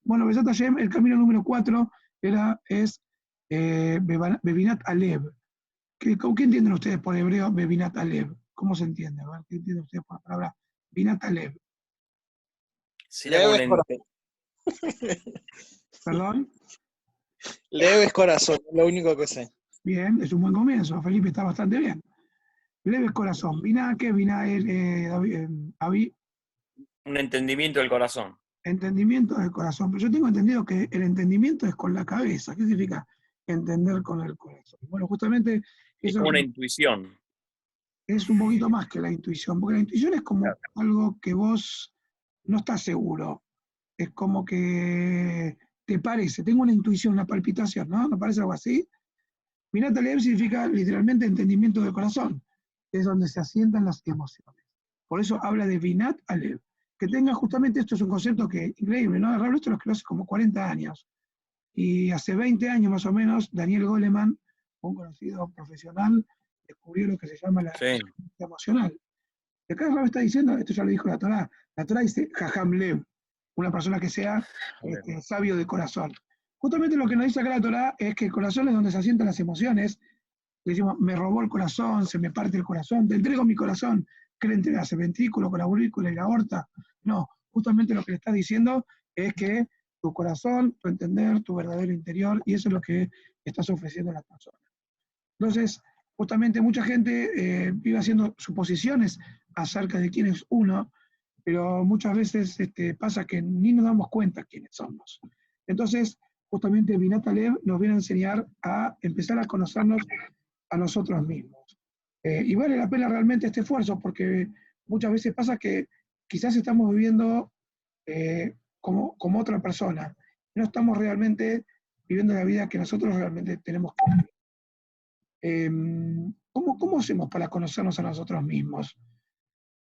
Bueno, Besat Hashem, el camino número 4 es Bebinat Alev. ¿Qué entienden ustedes por hebreo Bebinat Alev? ¿Cómo se entiende? A ver, ¿qué entienden ustedes por la palabra Binat Alev? Sería como ¿Perdón? Leves corazón, es lo único que sé. Bien, es un buen comienzo. Felipe está bastante bien. Leves corazón. ¿Biná qué? ¿Biná Avi? Un entendimiento del corazón. Entendimiento del corazón. Pero yo tengo entendido que el entendimiento es con la cabeza. ¿Qué significa entender con el corazón? Bueno, justamente Es eso como una intuición. es un poquito más que la intuición, porque la intuición es como algo que vos no estás seguro. Es como que te parece, tengo una intuición, una palpitación, ¿no? ¿No parece algo así? Binat Alev significa literalmente entendimiento del corazón, que es donde se asientan las emociones. Por eso habla de Binat Alev. Que tenga justamente, esto es un concepto que increíble, ¿no? Raúl, esto lo escribió hace como 40 años. Y hace 20 años más o menos, Daniel Goleman, un conocido profesional, descubrió lo que se llama la inteligencia emocional. Y acá Raúl está diciendo, esto ya lo dijo la Torá dice Jajam Lev, una persona que sea sabio de corazón. Justamente lo que nos dice acá la Torá es que el corazón es donde se asientan las emociones. Le decimos, me robó el corazón, se me parte el corazón, te entrego mi corazón. ¿Qué le entregas? ¿El ventrículo con la aurícula y la aorta? No, justamente lo que le está diciendo es que tu corazón, tu entender, tu verdadero interior, y eso es lo que estás ofreciendo a las personas. Entonces, justamente mucha gente vive haciendo suposiciones acerca de quién es uno, pero muchas veces pasa que ni nos damos cuenta quiénes somos. Entonces, justamente Binat Alev nos viene a enseñar a empezar a conocernos a nosotros mismos. Y vale la pena realmente este esfuerzo, porque muchas veces pasa que quizás estamos viviendo como otra persona, no estamos realmente viviendo la vida que nosotros realmente tenemos que vivir. ¿Cómo hacemos para conocernos a nosotros mismos?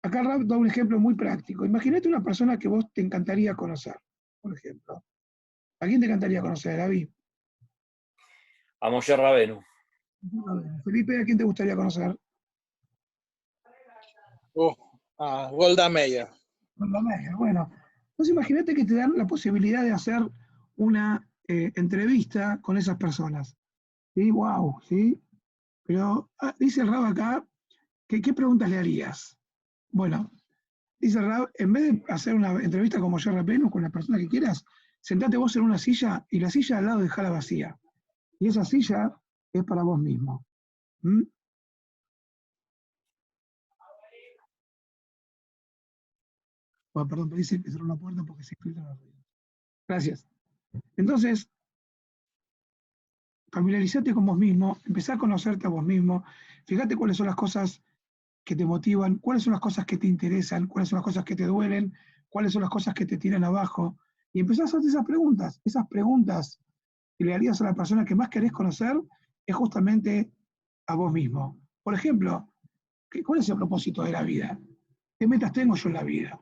Acá Rab da un ejemplo muy práctico. Imagínate una persona que vos te encantaría conocer, por ejemplo. ¿A quién te encantaría conocer, David? A Moshe Rabenu. Felipe, ¿a quién te gustaría conocer? Golda Meir. Golda Meir, bueno. Entonces imagínate que te dan la posibilidad de hacer una entrevista con esas personas. ¿Sí? Wow, ¿sí? Pero dice el Rab acá, ¿qué preguntas le harías? Bueno, dice Rab, en vez de hacer una entrevista como Moshe Rabenu con la persona que quieras, sentate vos en una silla y la silla al lado dejala vacía. Y esa silla es para vos mismo. ¿Mm? Bueno, perdón, pero dice que cerró la puerta porque se filtran los ruidos. Gracias. Entonces, familiarizate con vos mismo, empezá a conocerte a vos mismo, fíjate cuáles son las cosas que te motivan, cuáles son las cosas que te interesan, cuáles son las cosas que te duelen, cuáles son las cosas que te tiran abajo, y empezás a hacerte esas preguntas que le harías a la persona que más querés conocer, es justamente a vos mismo. Por ejemplo, ¿cuál es el propósito de la vida? ¿Qué metas tengo yo en la vida?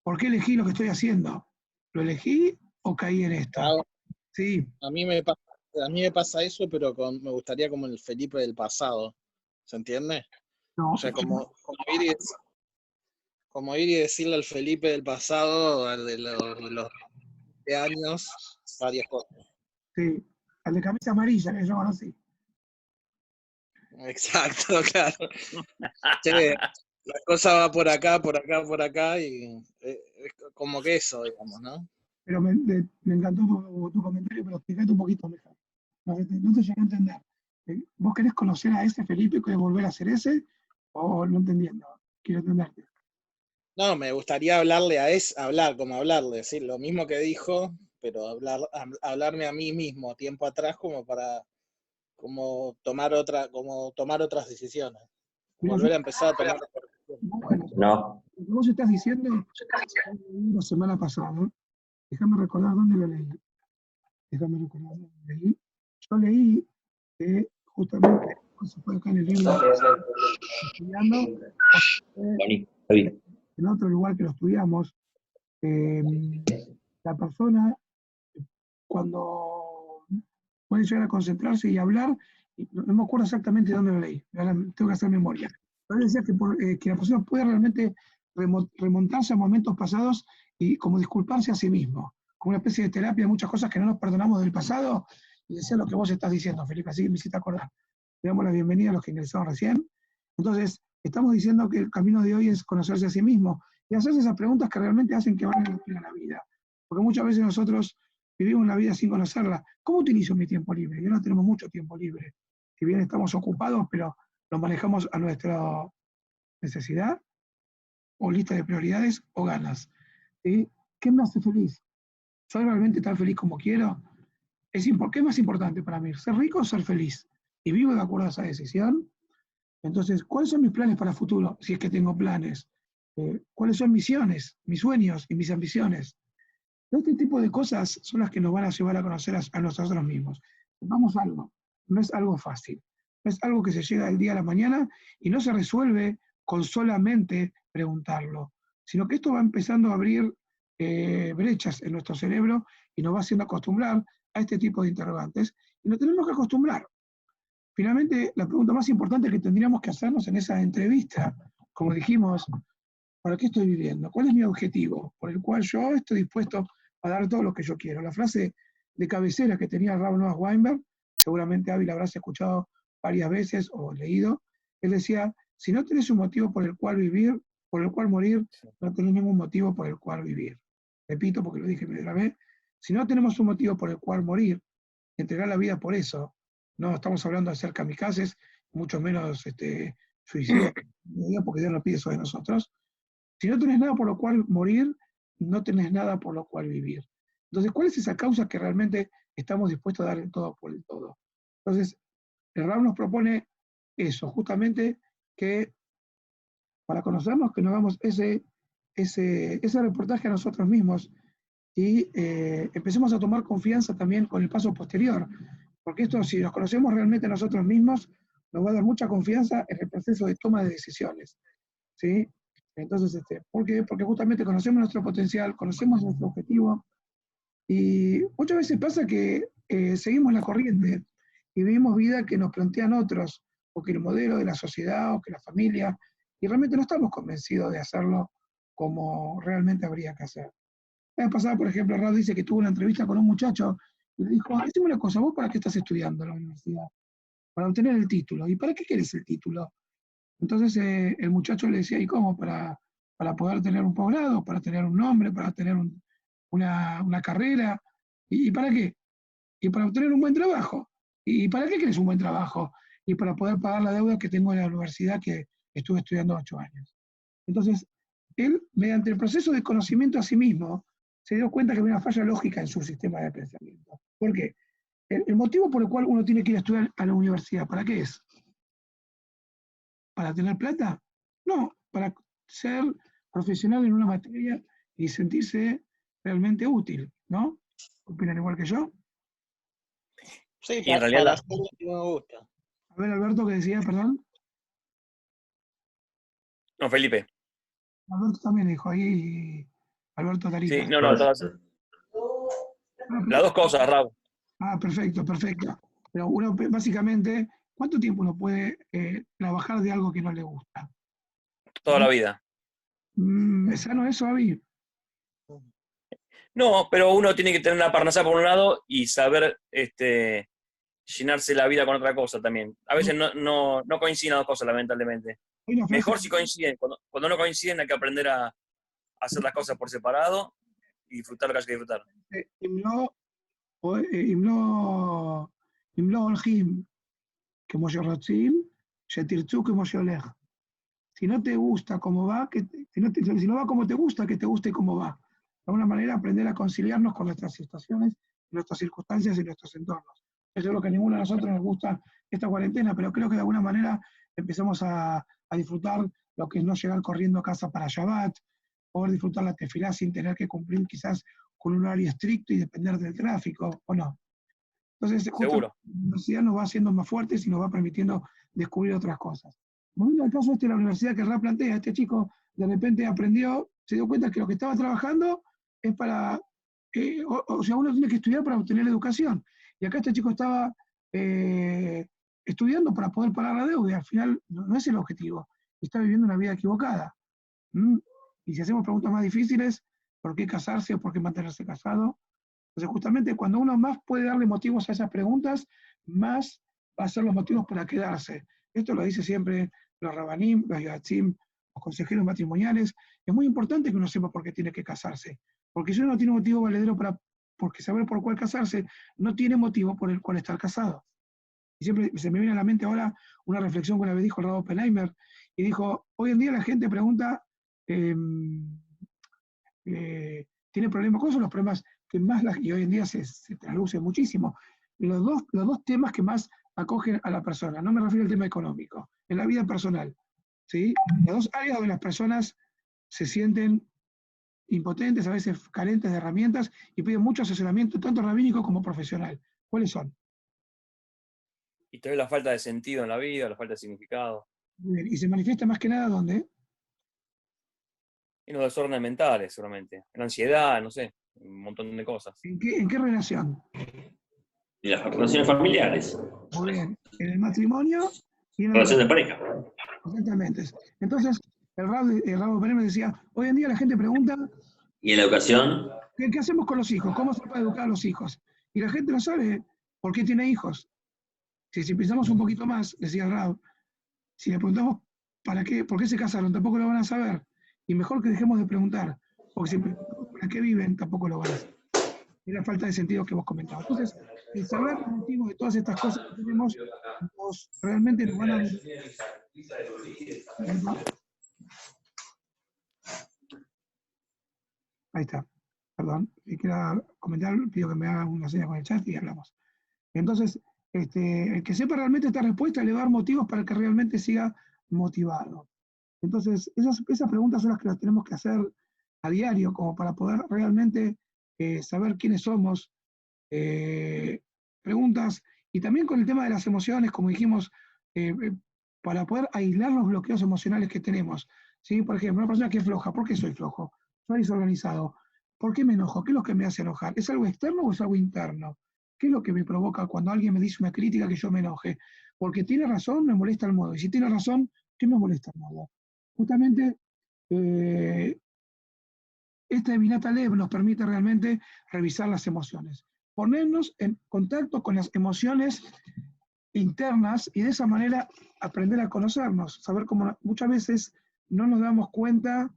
¿Por qué elegí lo que estoy haciendo? ¿Lo elegí o caí en esto? Sí. A mí me pasa eso, pero me gustaría como el Felipe del pasado. ¿Se entiende? No, o sea, como ir y decirle al Felipe del pasado, al de los 20 años, varias cosas. Sí, al de camisa amarilla, que yo conocí. Exacto, claro. Che, la cosa va por acá, por acá, por acá, y es como que eso, digamos, ¿no? Pero me encantó tu comentario, pero explícate un poquito mejor. No te llegué a entender. ¿Vos querés conocer a ese Felipe, querés volver a ser ese? ¿O no entendiendo? Quiero entenderte. No, me gustaría hablarle, decir lo mismo que dijo, pero hablarme a mí mismo tiempo atrás como para tomar otras decisiones. Mira, Volver a empezar a tomar otras decisiones. bueno, No. lo que vos estás diciendo, la semana pasada, ¿no? Déjame recordar dónde lo leí. Yo leí que justamente se fue acá en el libro estudiando, en otro lugar que lo estudiamos, la persona cuando puede llegar a concentrarse y hablar, y no me acuerdo exactamente dónde lo leí, tengo que hacer memoria. Pero decía que la persona puede realmente remontarse a momentos pasados y como disculparse a sí mismo, como una especie de terapia de muchas cosas que no nos perdonamos del pasado, y decía lo que vos estás diciendo, Felipe, así que me hiciste acordar. Le damos la bienvenida a los que ingresaron recién. Entonces, estamos diciendo que el camino de hoy es conocerse a sí mismo y hacerse esas preguntas que realmente hacen que valga la pena la vida. Porque muchas veces nosotros vivimos la vida sin conocerla. ¿Cómo utilizo mi tiempo libre? Y ahora tenemos mucho tiempo libre. Si bien estamos ocupados, pero lo manejamos a nuestra necesidad, o lista de prioridades, o ganas. ¿Sí? ¿Qué me hace feliz? ¿Soy realmente tan feliz como quiero? ¿Qué es más importante para mí? ¿Ser rico o ser feliz? Y vivo de acuerdo a esa decisión. Entonces, ¿cuáles son mis planes para el futuro? Si es que tengo planes. ¿Cuáles son mis misiones, mis sueños y mis ambiciones? Este tipo de cosas son las que nos van a llevar a conocer a nosotros mismos. Vamos a algo, no es algo fácil. No es algo que se llega del día a la mañana y no se resuelve con solamente preguntarlo, sino que esto va empezando a abrir brechas en nuestro cerebro y nos va haciendo acostumbrar a este tipo de interrogantes. Y nos tenemos que acostumbrar. Finalmente, la pregunta más importante que tendríamos que hacernos en esa entrevista, como dijimos, ¿para qué estoy viviendo? ¿Cuál es mi objetivo? Por el cual yo estoy dispuesto a dar todo lo que yo quiero. La frase de cabecera que tenía Raúl Noah Weinberg, seguramente Ávila habrás escuchado varias veces o leído, él decía, si no tenés un motivo por el cual vivir, por el cual morir, no tenés ningún motivo por el cual vivir. Repito porque lo dije primera vez, si no tenemos un motivo por el cual morir, entregar la vida por eso, no estamos hablando de ser kamikazes, mucho menos suicidas, porque Dios no pide eso de nosotros. Si no tenés nada por lo cual morir, no tenés nada por lo cual vivir. Entonces, ¿cuál es esa causa que realmente estamos dispuestos a dar el todo por el todo? Entonces, el Raúl nos propone eso, justamente que para conocernos, que nos hagamos ese reportaje a nosotros mismos y empecemos a tomar confianza también con el paso posterior. Porque esto, si nos conocemos realmente a nosotros mismos, nos va a dar mucha confianza en el proceso de toma de decisiones. ¿Sí? Entonces, ¿por qué? Porque justamente conocemos nuestro potencial, conocemos nuestro objetivo, y muchas veces pasa que seguimos la corriente y vivimos vida que nos plantean otros, o que el modelo de la sociedad, o que la familia, y realmente no estamos convencidos de hacerlo como realmente habría que hacer. La vez pasada, por ejemplo, Raúl dice que tuvo una entrevista con un muchacho y le dijo, decime una cosa, ¿vos para qué estás estudiando en la universidad? Para obtener el título. ¿Y para qué querés el título? Entonces el muchacho le decía, ¿y cómo? Para poder tener un posgrado, para tener un nombre, para tener una carrera. ¿Y para qué? Y para obtener un buen trabajo. ¿Y para qué querés un buen trabajo? Y para poder pagar la deuda que tengo en la universidad que estuve estudiando 8 años. Entonces, él, mediante el proceso de conocimiento a sí mismo, se dio cuenta que había una falla lógica en su sistema de pensamiento. ¿Por qué? El motivo por el cual uno tiene que ir a estudiar a la universidad, ¿para qué es? ¿Para tener plata? No, para ser profesional en una materia y sentirse realmente útil, ¿no? ¿Opinan igual que yo? Sí, Y en realidad, para hacer lo que me gusta. A ver, Alberto, ¿qué decía, perdón? no, Felipe. Alberto también dijo ahí, Alberto Sí, Tarita. no, las dos cosas, Raúl, Perfecto, perfecto. Pero uno, básicamente, ¿cuánto tiempo uno puede trabajar de algo que no le gusta? toda la vida. ¿Es sano eso, Avi? No, pero uno tiene que tener una parnasá por un lado y saber llenarse la vida con otra cosa también. A veces no coinciden las dos cosas, lamentablemente. Hay una frase Mejor si coinciden. Cuando no coinciden hay que aprender a hacer las cosas por separado y disfrutar lo que hay que disfrutar. que אם לא הולכים como שרוצים, שתרצו como שהולך. Si no te gusta cómo va, si no va como te gusta, que te guste cómo va. De alguna manera aprender a conciliarnos con nuestras situaciones, nuestras circunstancias y nuestros entornos. Eso es lo que a ninguno de nosotros nos gusta esta cuarentena, pero creo que de alguna manera empezamos a disfrutar lo que es no llegar corriendo a casa para Shabbat, poder disfrutar la tefilá sin tener que cumplir quizás con un horario estricto y depender del tráfico, ¿o no? Entonces, justo la Seguro. universidad nos va haciendo más fuertes y nos va permitiendo descubrir otras cosas. Volviendo al caso de la universidad que Ra plantea, este chico de repente aprendió, se dio cuenta que lo que estaba trabajando es para, o sea, uno tiene que estudiar para obtener educación. Y acá este chico estaba estudiando para poder pagar la deuda, y al final no es el objetivo, está viviendo una vida equivocada. ¿Mm? Y si hacemos preguntas más difíciles, ¿por qué casarse o por qué mantenerse casado? Entonces, justamente cuando uno más puede darle motivos a esas preguntas, más va a ser los motivos para quedarse. Esto lo dice siempre los rabanim, los yatzim, los consejeros matrimoniales. Es muy importante que uno sepa por qué tiene que casarse. Porque si uno no tiene motivo valedero porque saber por cuál casarse, no tiene motivo por el cual estar casado. Y siempre se me viene a la mente ahora una reflexión que una vez dijo el Rabo Oppenheimer, y dijo, hoy en día la gente pregunta, tiene problemas, ¿cuáles son los problemas que más, y hoy en día se traduce muchísimo? Los dos temas que más acogen a la persona, no me refiero al tema económico, en la vida personal, ¿sí? Las dos áreas donde las personas se sienten impotentes, a veces carentes de herramientas, y piden mucho asesoramiento, tanto rabínico como profesional. ¿Cuáles son? Y también la falta de sentido en la vida, la falta de significado. Bien, y se manifiesta más que nada ¿dónde? En los desórdenes mentales, seguramente. En la ansiedad, no sé, un montón de cosas. ¿En qué relación? Y las relaciones familiares, Muy bien, en el matrimonio y en la relaciones de pareja. exactamente. Entonces, el Rabo Pérez me decía, hoy en día la gente pregunta, Y en la educación, ¿qué hacemos con los hijos? ¿Cómo se puede educar a los hijos? Y la gente no sabe por qué tiene hijos. Si pensamos un poquito más, decía el Rabo, si le preguntamos ¿para qué? ¿Por qué se casaron? Tampoco lo van a saber. Y mejor que dejemos de preguntar, porque si preguntamos para qué viven, tampoco lo van a saber. Es la falta de sentido que vos comentabas. Entonces, el saber los motivos de todas estas cosas que tenemos, realmente nos van a... Ahí está. Perdón, si quiera comentar, pido que me hagan una señal con el chat y hablamos. Entonces, el que sepa realmente esta respuesta le va a dar motivos para que realmente siga motivado. Entonces, esas preguntas son las que las tenemos que hacer a diario, como para poder realmente saber quiénes somos. Preguntas, y también con el tema de las emociones, como dijimos, para poder aislar los bloqueos emocionales que tenemos. ¿Sí? Por ejemplo, una persona que es floja, ¿por qué soy flojo? Soy desorganizado. ¿Por qué me enojo? ¿Qué es lo que me hace enojar? ¿Es algo externo o es algo interno? ¿Qué es lo que me provoca cuando alguien me dice una crítica que yo me enoje? Porque tiene razón, me molesta el modo. Y si tiene razón, ¿qué me molesta el modo? Justamente, esta Binat Alev nos permite realmente revisar las emociones, ponernos en contacto con las emociones internas y de esa manera aprender a conocernos, saber cómo muchas veces no nos damos cuenta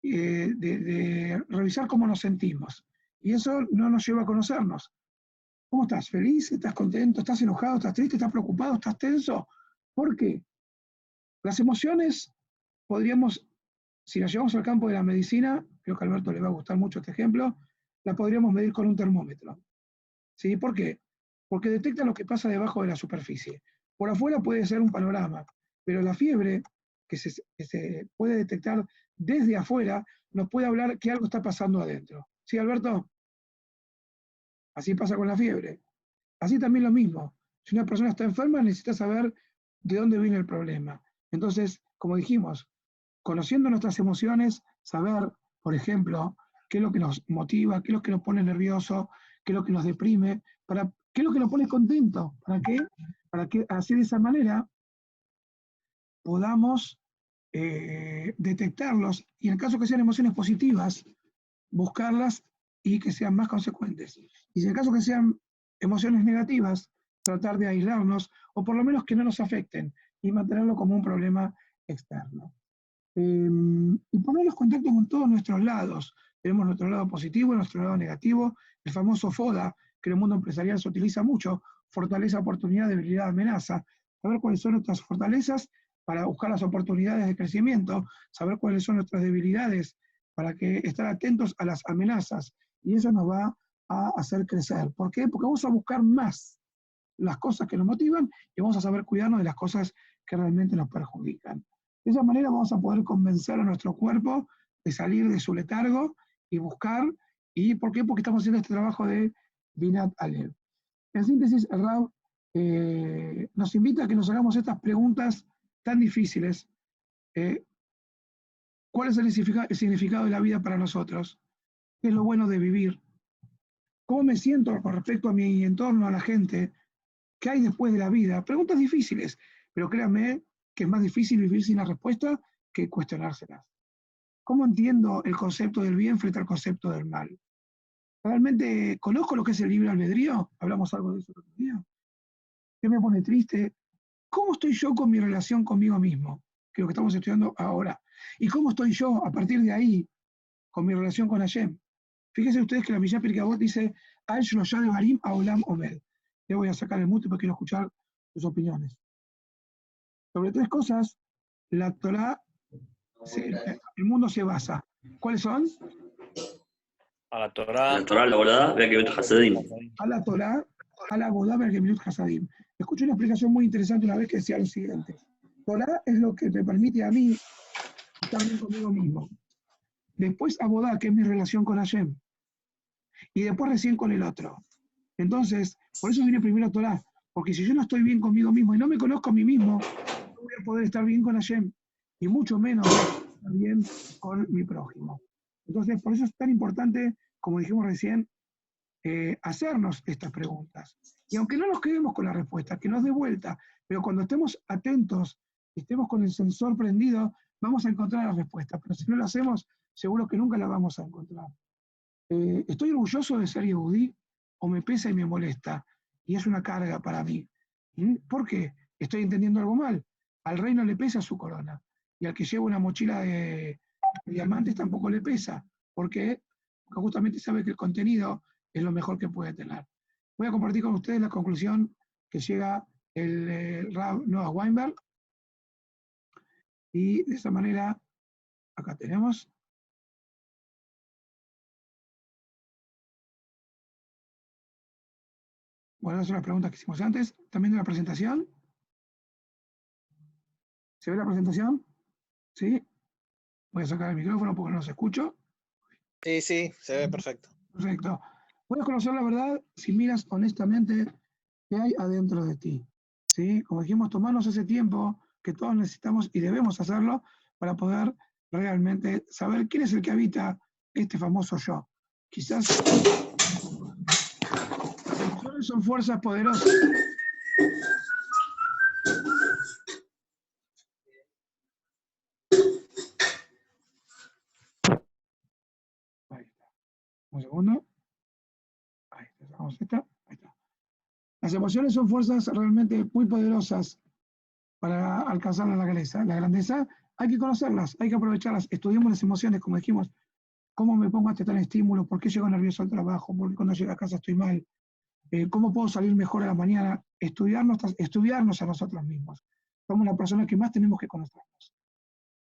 de revisar cómo nos sentimos. Y eso no nos lleva a conocernos. ¿Cómo estás? ¿Feliz? ¿Estás contento? ¿Estás enojado? ¿Estás triste? ¿Estás preocupado? ¿Estás tenso? ¿Por qué? Las emociones podríamos, si las llevamos al campo de la medicina, creo que a Alberto le va a gustar mucho este ejemplo, la podríamos medir con un termómetro. ¿Sí? ¿Por qué? Porque detecta lo que pasa debajo de la superficie. Por afuera puede ser un panorama, pero la fiebre, que se puede detectar desde afuera, nos puede hablar que algo está pasando adentro. ¿Sí, Alberto? Así pasa con la fiebre. Así también lo mismo. Si una persona está enferma, necesita saber de dónde viene el problema. Entonces, como dijimos, conociendo nuestras emociones, saber, por ejemplo, qué es lo que nos motiva, qué es lo que nos pone nervioso, qué es lo que nos deprime, qué es lo que nos pone contento, para que así de esa manera podamos detectarlos y en caso que sean emociones positivas, buscarlas y que sean más consecuentes. Y si en caso que sean emociones negativas, tratar de aislarnos o por lo menos que no nos afecten y mantenerlo como un problema externo. Y ponernos en contacto con todos nuestros lados. Tenemos nuestro lado positivo y nuestro lado negativo, el famoso FODA, que en el mundo empresarial se utiliza mucho, fortaleza, oportunidad, debilidad, amenaza. Saber cuáles son nuestras fortalezas para buscar las oportunidades de crecimiento, saber cuáles son nuestras debilidades para que estar atentos a las amenazas. Y eso nos va a hacer crecer. ¿Por qué? Porque vamos a buscar más las cosas que nos motivan y vamos a saber cuidarnos de las cosas que realmente nos perjudican. De esa manera vamos a poder convencer a nuestro cuerpo de salir de su letargo y buscar. ¿Y por qué? Porque estamos haciendo este trabajo de Binat Alev. En síntesis, el Rab nos invita a que nos hagamos estas preguntas tan difíciles. ¿Cuál es el significado de la vida para nosotros? ¿Qué es lo bueno de vivir? ¿Cómo me siento con respecto a mi entorno, a la gente? ¿Qué hay después de la vida? Preguntas difíciles, pero créanme que es más difícil vivir sin la respuesta que cuestionárselas. ¿Cómo entiendo el concepto del bien frente al concepto del mal? ¿Realmente conozco lo que es el libre albedrío? Hablamos algo de eso el otro día. ¿Qué me pone triste? ¿Cómo estoy yo con mi relación conmigo mismo? Que es lo que estamos estudiando ahora. ¿Y cómo estoy yo a partir de ahí con mi relación con Hashem? Fíjense ustedes que la Mishnah Pirkei Avot dice, Al Shloshah Devarim Haolam Omed. Le voy a sacar el mute porque quiero escuchar sus opiniones. Sobre 3 cosas, la Torah, el mundo se basa. ¿Cuáles son? A la Torah. La Torah, la verdad, vea que Gemilut Hasadim. A la Torah, a la Bodá, a Gemilut Hasadim. Escuché una explicación muy interesante una vez que decía lo siguiente. Torah es lo que me permite a mí estar bien conmigo mismo. Después Abodá, que es mi relación con Hashem. Y después recién con el otro. Entonces, por eso viene primero Torah. Porque si yo no estoy bien conmigo mismo y no me conozco a mí mismo, no voy a poder estar bien con Hashem. Y mucho menos estar bien con mi prójimo. Entonces, por eso es tan importante, como dijimos recién, hacernos estas preguntas. Y aunque no nos quedemos con la respuesta, que nos dé vuelta, pero cuando estemos atentos y estemos con el sensor prendido, vamos a encontrar la respuesta. Pero si no lo hacemos, seguro que nunca la vamos a encontrar. ¿Estoy orgulloso de ser yehudí o me pesa y me molesta? Y es una carga para mí. ¿Por qué? ¿Estoy entendiendo algo mal? Al rey no le pesa su corona. Y al que lleva una mochila de diamantes tampoco le pesa. ¿Por qué? Porque justamente sabe que el contenido es lo mejor que puede tener. Voy a compartir con ustedes la conclusión que llega el Rav Noah Weinberg. Y de esa manera, acá tenemos. Bueno, esas son las preguntas que hicimos antes. También de la presentación. ¿Se ve la presentación? ¿Sí? Voy a sacar el micrófono porque no los escucho. Sí, sí, se ve perfecto. Perfecto. Puedes conocer la verdad si miras honestamente qué hay adentro de ti. ¿Sí? Como dijimos, tomarnos ese tiempo que todos necesitamos y debemos hacerlo para poder realmente saber quién es el que habita este famoso yo. Quizás las emociones son fuerzas poderosas. Ahí está. Un segundo. Ahí está. Sacamos esta. Ahí está. Las emociones son fuerzas realmente muy poderosas para alcanzar la grandeza. La grandeza hay que conocerlas, hay que aprovecharlas. Estudiemos las emociones, como dijimos, cómo me pongo ante tal estímulo, por qué llego nervioso al trabajo, por qué cuando llego a casa estoy mal, cómo puedo salir mejor a la mañana, estudiarnos a nosotros mismos. Somos las personas que más tenemos que conocernos.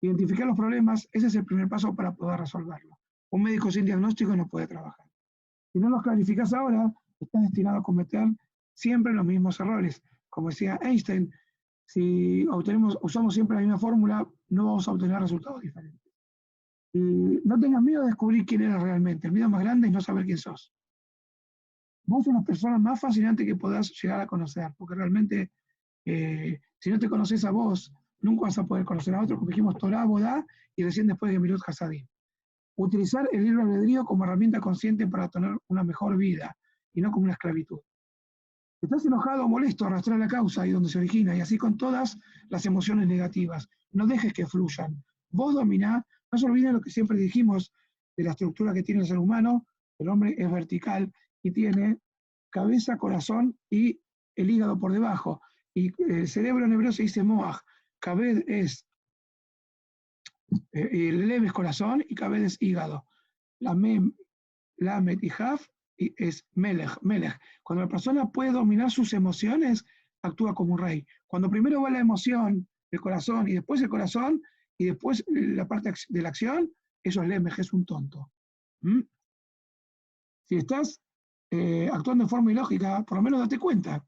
Identificar los problemas, ese es el primer paso para poder resolverlo. Un médico sin diagnóstico no puede trabajar. Si no los clarificas ahora, estás destinado a cometer siempre los mismos errores. Como decía Einstein, si usamos siempre la misma fórmula, no vamos a obtener resultados diferentes. Y no tengas miedo de descubrir quién eres realmente. El miedo más grande es no saber quién sos. Vos sos la persona más fascinante que podás llegar a conocer, porque realmente, si no te conoces a vos, nunca vas a poder conocer a otros, como dijimos, Torah, Bodá, y recién después de Gemilut Hasadim. Utilizar el libre albedrío como herramienta consciente para tener una mejor vida, y no como una esclavitud. Si estás enojado o molesto, arrastrar la causa ahí donde se origina, y así con todas las emociones negativas. No dejes que fluyan. Vos dominá, no se olviden lo que siempre dijimos de la estructura que tiene el ser humano. El hombre es vertical y tiene cabeza, corazón y el hígado por debajo. Y el cerebro en hebreo se dice moach. Kabed es, el lev es corazón y kabed es hígado. La mem, lamet y haf es melech. Cuando la persona puede dominar sus emociones, actúa como un rey. Cuando primero va la emoción, el corazón, y después el corazón, y después la parte de la acción, eso es lemech, es un tonto. Si estás actuando de forma ilógica, por lo menos date cuenta,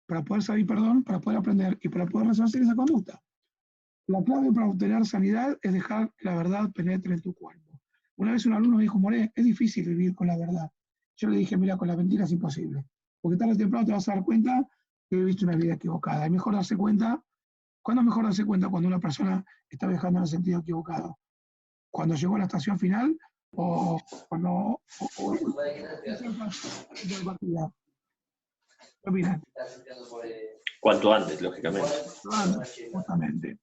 para poder saber perdón, para poder aprender y para poder resolver esa conducta. La clave para obtener sanidad es dejar que la verdad penetre en tu cuerpo. Una vez un alumno me dijo, Moré, es difícil vivir con la verdad. Yo le dije, mira, con la mentira es imposible. Porque tarde o temprano te vas a dar cuenta que viviste una vida equivocada. Es mejor darse cuenta. ¿Cuándo es mejor darse cuenta? Cuando una persona está viajando en el sentido equivocado. Cuando llegó a la estación final o cuando... ¿Qué opinas? Cuanto antes, lógicamente. Justamente.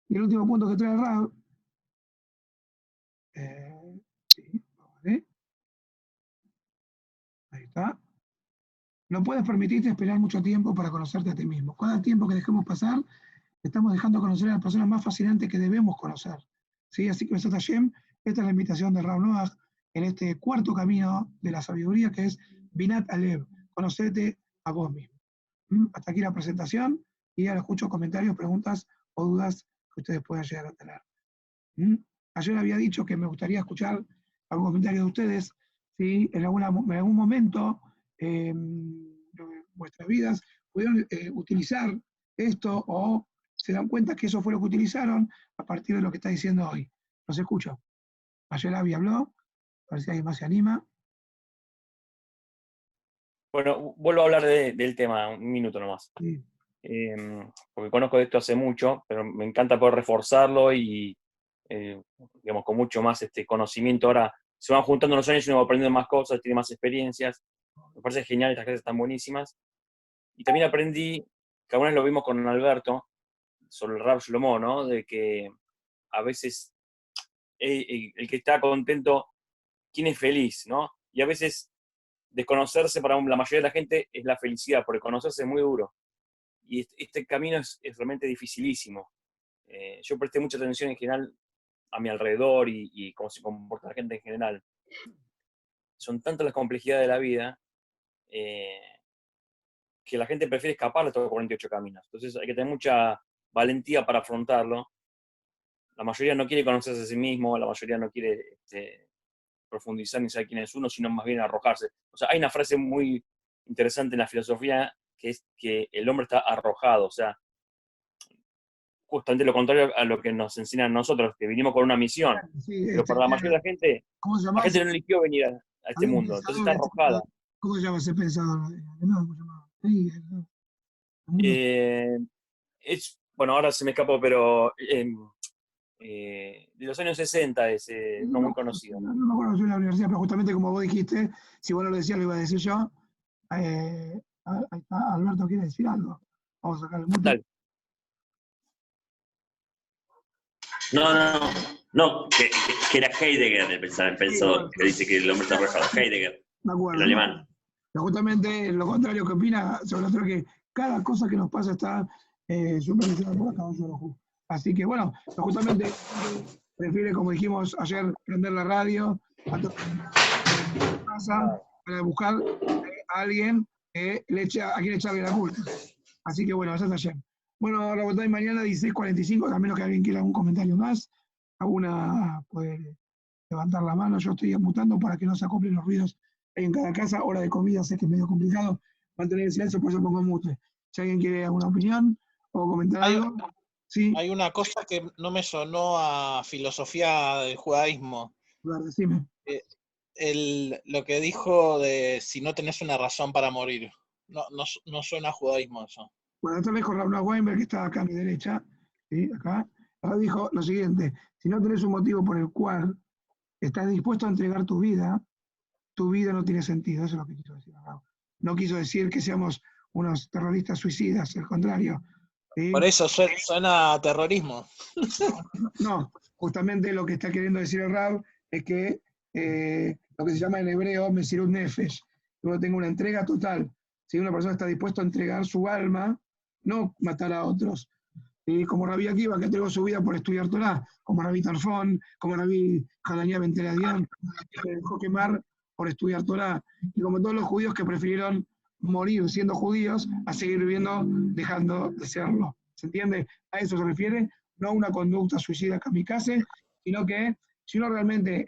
Y el último punto que trae Rav, sí, vale. No puedes permitirte esperar mucho tiempo para conocerte a ti mismo. Cada tiempo que dejemos pasar, estamos dejando conocer a las personas más fascinantes que debemos conocer. ¿Sí? Así que, Besat Hashem, esta es la invitación de Rav Noach en este cuarto camino de la sabiduría, que es Binat Alev, conocerte a vos mismo. Hasta aquí la presentación, y ahora escucho comentarios, preguntas o dudas que ustedes puedan llegar a tener. Ayer había dicho que me gustaría escuchar algún comentario de ustedes, si en algún momento de vuestras vidas pudieron utilizar esto, o se dan cuenta que eso fue lo que utilizaron a partir de lo que está diciendo hoy. Los escucho. Ayer Avi habló, a ver si alguien más se anima. Bueno, vuelvo a hablar del tema, un minuto nomás. Sí. Porque conozco de esto hace mucho, pero me encanta poder reforzarlo y, digamos, con mucho más conocimiento. Ahora se van juntando los años y uno va aprendiendo más cosas, tiene más experiencias. Me parece genial, estas clases están buenísimas. Y también aprendí, que alguna vez lo vimos con Alberto, sobre el Rav Shlomo, ¿no? De que a veces el que está contento, ¿quién es feliz, no? Y a veces desconocerse para la mayoría de la gente es la felicidad, porque conocerse es muy duro. Y este camino es realmente dificilísimo. Yo presté mucha atención en general a mi alrededor y cómo se comporta la gente en general. Son tantas las complejidades de la vida que la gente prefiere escapar de estos 48 caminos. Entonces hay que tener mucha valentía para afrontarlo. La mayoría no quiere conocerse a sí mismo, la mayoría no quiere profundizar ni saber quién es uno, sino más bien arrojarse. O sea, hay una frase muy interesante en la filosofía que es que el hombre está arrojado, o sea, justamente lo contrario a lo que nos enseñan a nosotros, que vinimos con una misión. Sí, Pero para la mayoría de la gente, ¿cómo se la llama? gente no eligió venir a este Había un mundo, entonces pensador, está arrojada. ¿cómo se llama ese pensador? No, ¿cómo se llama? Sí, Bueno, ahora se me escapó, pero de los años 60 es no muy conocido. No me acuerdo si en la universidad, pero justamente como vos dijiste, si vos no lo decías, lo iba a decir yo. Ahí está, Alberto quiere decir algo. Vamos a sacar el mute. Dale. No, que era Heidegger el pensador, que dice que el hombre está arrojado. Heidegger, Me acuerdo. el alemán. Pero justamente lo contrario que opina, sobre todo que cada cosa que nos pasa está supervisada por acá, así que bueno, justamente prefiere, como dijimos ayer, prender la radio para buscar a alguien a quien echarle la culpa. Así que bueno, eso es ayer. Bueno, ahora votáis mañana 16:45, a menos que alguien quiera algún comentario más. Alguna puede levantar la mano. Yo estoy mutando para que no se acoplen los ruidos en cada casa. Hora de comida, sé que es medio complicado mantener el silencio, por eso pongo mute. Si alguien quiere alguna opinión o comentar algo. Sí. Hay una cosa que no me sonó a filosofía del judaísmo. Decime. Lo que dijo de si no tenés una razón para morir. No suena a judaísmo eso. Bueno, esto lo dijo Raúl Weinberg, que está acá a mi derecha. ¿Sí? Acá. Ahora dijo lo siguiente: si no tenés un motivo por el cual estás dispuesto a entregar tu vida no tiene sentido. Eso es lo que quiso decir Raúl. No quiso decir que seamos unos terroristas suicidas, al contrario. ¿Sí? Por eso suena a terrorismo. No, justamente lo que está queriendo decir el Rab es que lo que se llama en hebreo Mesirut Nefesh, que uno tenga una entrega total. Si una persona está dispuesta a entregar su alma, no matar a otros. Como Rabí Akiva, que entregó su vida por estudiar Torah, como Rabí Tarfón, como Rabí Hanania Ben Teradión, que se dejó quemar por estudiar Torah, y como todos los judíos que prefirieron morir siendo judíos a seguir viviendo dejando de serlo. ¿Se entiende? A eso se refiere, no a una conducta suicida kamikaze, sino que si uno realmente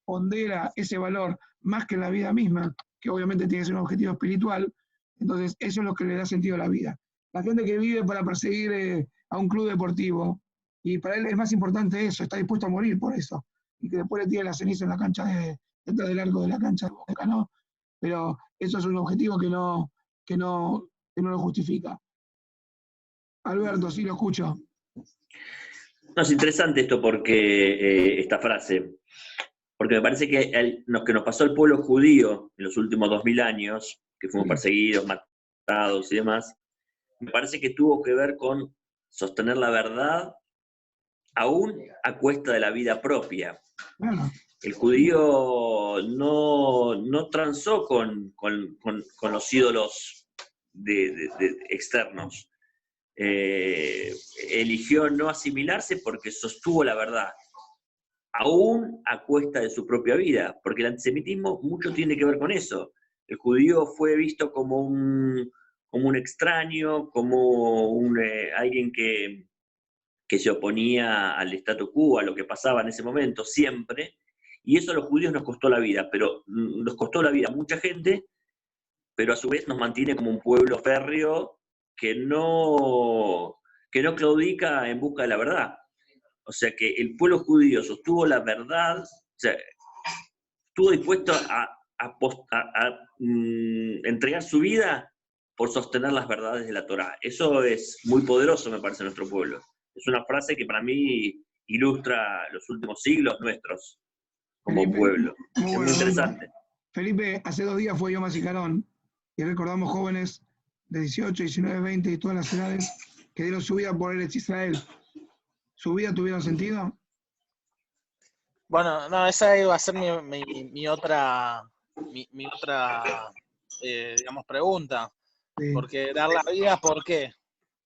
pondera ese valor más que la vida misma, que obviamente tiene que ser un objetivo espiritual, entonces eso es lo que le da sentido a la vida. La gente que vive para perseguir a un club deportivo, y para él es más importante eso, está dispuesto a morir por eso, y que después le tire la ceniza en la cancha detrás del arco de la cancha de Boca, ¿no? Pero eso es un objetivo que no lo justifica. Alberto, sí lo escucho. No, es interesante esto porque esta frase, porque me parece que lo que nos pasó al pueblo judío en los últimos 2000 años, que fuimos perseguidos, matados y demás, me parece que tuvo que ver con sostener la verdad aún a cuesta de la vida propia. Bueno. El judío no transó con los ídolos externos. Eligió no asimilarse porque sostuvo la verdad, aún a cuesta de su propia vida, porque el antisemitismo mucho tiene que ver con eso. El judío fue visto como un extraño, como alguien que se oponía al statu quo, a lo que pasaba en ese momento, siempre, y eso a los judíos nos costó la vida, pero nos costó la vida a mucha gente, pero a su vez nos mantiene como un pueblo férreo que no claudica en busca de la verdad. O sea que el pueblo judío sostuvo la verdad, o sea, estuvo dispuesto a entregar su vida por sostener las verdades de la Torá. Eso es muy poderoso, me parece, en nuestro pueblo. Es una frase que para mí ilustra los últimos siglos nuestros como Felipe, pueblo. muy Es muy interesante. Felipe, hace 2 días fue Yom HaZikaron y recordamos jóvenes de 18, 19, 20 y todas las edades que dieron su vida por Eretz Israel. ¿Su vida tuvieron sentido? Bueno, no, esa iba a ser mi otra, digamos, pregunta. Sí. Porque dar la vida, ¿por qué?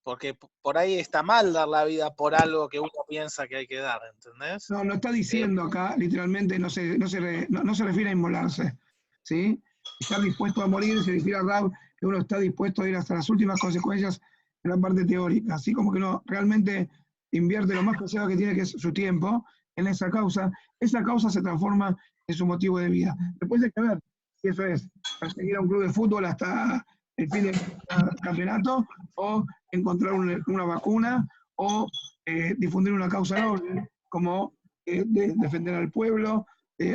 Porque por ahí está mal dar la vida por algo que uno piensa que hay que dar, ¿entendés? No está diciendo acá, literalmente, no se refiere a inmolarse, ¿sí? Estar dispuesto a morir se refiere a Rab, que uno está dispuesto a ir hasta las últimas consecuencias en la parte teórica, así como que uno realmente invierte lo más preciado que tiene, que es su tiempo, en esa causa se transforma en su motivo de vida. Después hay que ver si eso es perseguir a un club de fútbol hasta el fin del campeonato, o encontrar una vacuna, o difundir una causa noble, como defender al pueblo,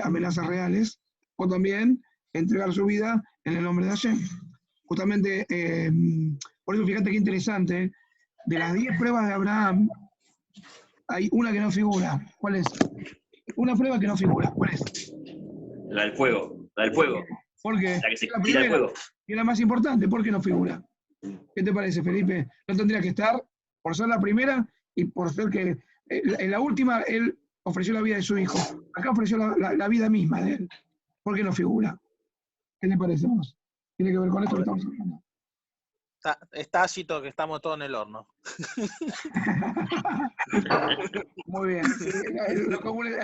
amenazas reales, o también entregar su vida en el nombre de Hashem. Justamente, por eso fíjate qué interesante, de las 10 pruebas de Abraham, hay una que no figura. ¿Cuál es? Una prueba que no figura. ¿Cuál es? La del fuego. La del fuego. ¿Por qué? La que se La tira el primera, fuego. y la más importante, ¿por qué no figura? ¿Qué te parece, Felipe? ¿No tendría que estar por ser la primera y por ser que en la última él ofreció la vida de su hijo? Acá ofreció la vida misma de él. ¿Por qué no figura? ¿Qué te parece vos? Tiene que ver con esto que estamos hablando. Es tácito que estamos todos en el horno. Muy bien.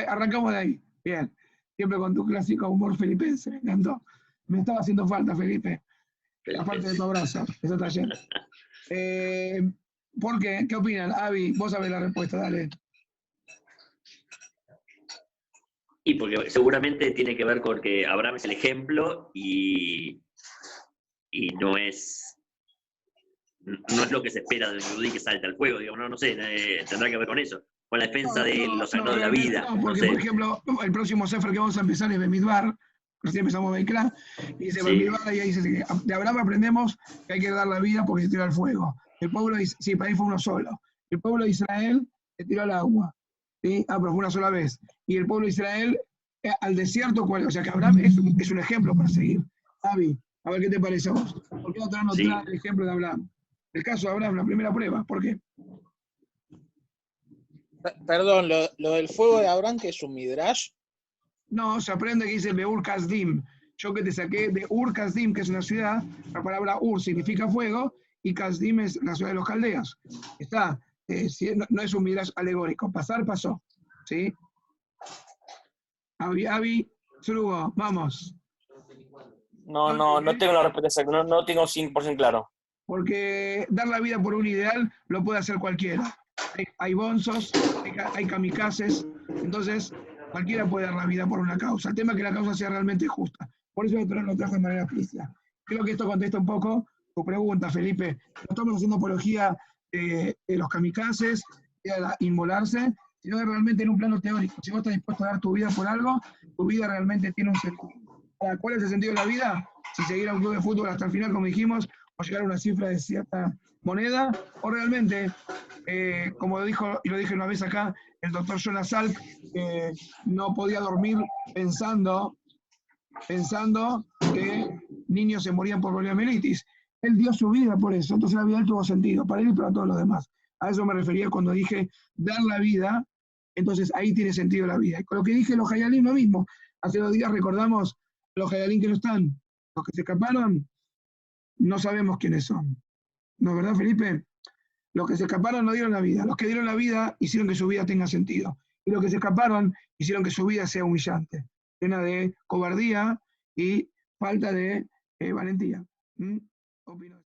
Arrancamos de ahí. Bien. Siempre con tu clásico humor filipense. Me encantó. Me estaba haciendo falta, Felipe. Aparte de tu abrazo. Eso está lleno. ¿Por qué? ¿Qué opinan? Avi, vos sabés la respuesta, dale. Y porque seguramente tiene que ver con que Abraham es el ejemplo y no es lo que se espera de un judío que salta al fuego, digamos, no sé, tendrá que ver con eso, con la defensa de lo sagrado de la vida. No, porque, por ejemplo, el próximo Sefer que vamos a empezar es Bemidbar, recién empezamos Beikra, y dice Bemidbar, y ahí dice que de Abraham aprendemos que hay que dar la vida porque se tiró al fuego. El pueblo, sí, para ahí fue uno solo. El pueblo de Israel se tiró al agua, ¿sí? Pero fue una sola vez. Y el pueblo de Israel al desierto, o sea que Abraham es un ejemplo para seguir. Avi, a ver qué te parece a vos. ¿Por qué no traes el ejemplo de Abraham? El caso de Abraham, la primera prueba, ¿por qué? Perdón, lo del fuego de Abraham, que es un midrash. No, se aprende que dice Beur Kasdim. Yo que te saqué de Ur Kasdim, que es una ciudad, la palabra Ur significa fuego, y Kasdim es la ciudad de los caldeos. Está, no es un midrash alegórico, pasó, ¿sí? Avi, Zulugo, vamos. No tengo la respuesta, no tengo 100% claro. Porque dar la vida por un ideal lo puede hacer cualquiera. Hay bonzos, hay kamikazes, entonces cualquiera puede dar la vida por una causa. El tema es que la causa sea realmente justa. Por eso esto lo trajo de manera explícita. Creo que esto contesta un poco tu pregunta, Felipe. No estamos haciendo apología de los kamikazes, de inmolarse, sino de realmente en un plano teórico. Si vos estás dispuesto a dar tu vida por algo, tu vida realmente tiene un sentido. ¿Cuál es el sentido de la vida? Si seguir a un club de fútbol hasta el final, como dijimos, o llegar a una cifra de cierta moneda, o realmente, como lo dije una vez acá, el doctor Jonas Salk no podía dormir pensando que niños se morían por poliomielitis. Él dio su vida por eso, entonces la vida tuvo sentido, para él y para todos los demás. A eso me refería cuando dije dar la vida entonces ahí tiene sentido la vida. Y con lo que dije, los Hayalim lo mismo. Hace 2 días recordamos los Hayalim que no están, los que se escaparon, no sabemos quiénes son. ¿No es verdad, Felipe? Los que se escaparon no dieron la vida. Los que dieron la vida hicieron que su vida tenga sentido. Y los que se escaparon hicieron que su vida sea humillante, llena de cobardía y falta de valentía. ¿Opino?